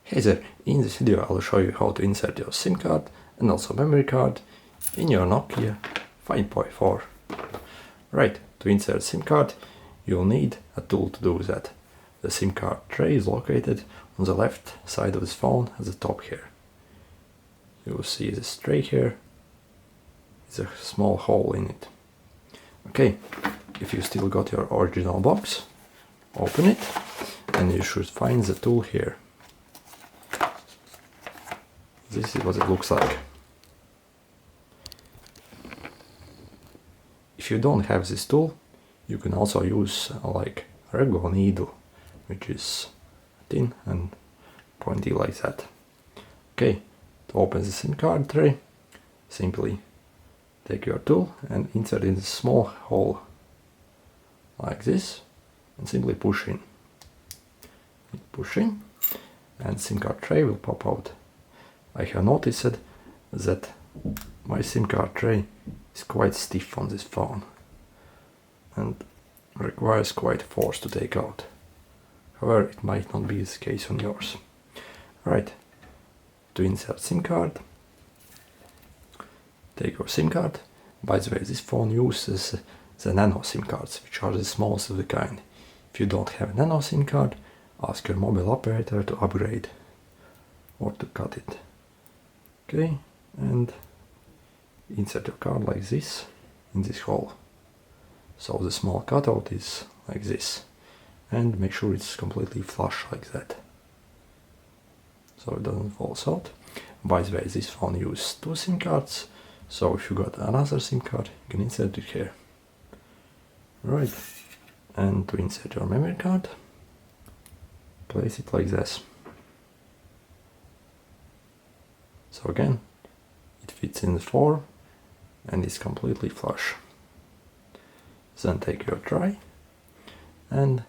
Hey there, in this video I'll show you how to insert your SIM card and also memory card in your Nokia 5.4. Right, to insert SIM card you'll need a tool to do that. The SIM card tray is located on the left side of this phone at the top here. You will see this tray here. It's a small hole in it. Okay, if you still got your original box, open it and you should find the tool here. This is what it looks like. If you don't have this tool, you can also use like a regular needle, which is thin and pointy like that. Okay, to open the SIM card tray, simply take your tool and insert in a small hole like this and simply push in. Push in and SIM card tray will pop out. I have noticed that my SIM card tray is quite stiff on this phone and requires quite force to take out. However, it might not be the case on yours. Right, to insert SIM card, take your SIM card. By the way, this phone uses the nano SIM cards, which are the smallest of the kind. If you don't have a nano SIM card, ask your mobile operator to upgrade or to cut it. Okay, and insert your card like this in this hole. So the small cutout is like this, and make sure it's completely flush like that, so it doesn't fall out. By the way, this phone uses two SIM cards, so if you got another SIM card, you can insert it here. Right, and to insert your memory card, place it like this. So again, it fits in the floor and is completely flush. Then take your tray and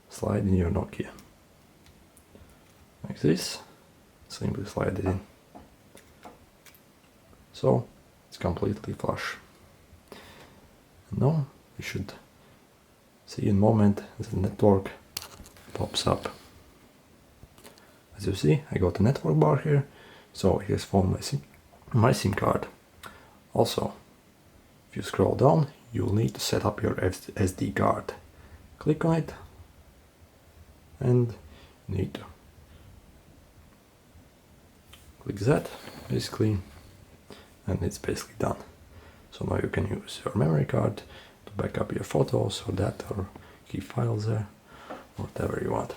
slide in your Nokia. Like this, simply slide it in. So it's completely flush. Now you should see in a moment the network pops up. As you see, I got a network bar here. So it has found my SIM card. Also, if you scroll down, you'll need to set up your SD card. Click on it and you need to click that basically, and it's basically done. So now you can use your memory card to back up your photos or data or keep files there, or whatever you want.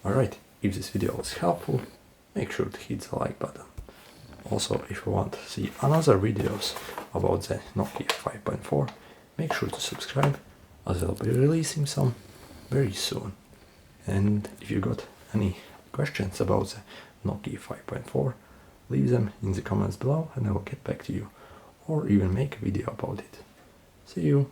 Alright, if this video was helpful, make sure to hit the like button. Also, if you want to see another videos about the Nokia 5.4, make sure to subscribe, as I'll be releasing some very soon. And if you got any questions about the Nokia 5.4, leave them in the comments below and I will get back to you, or even make a video about it. See you!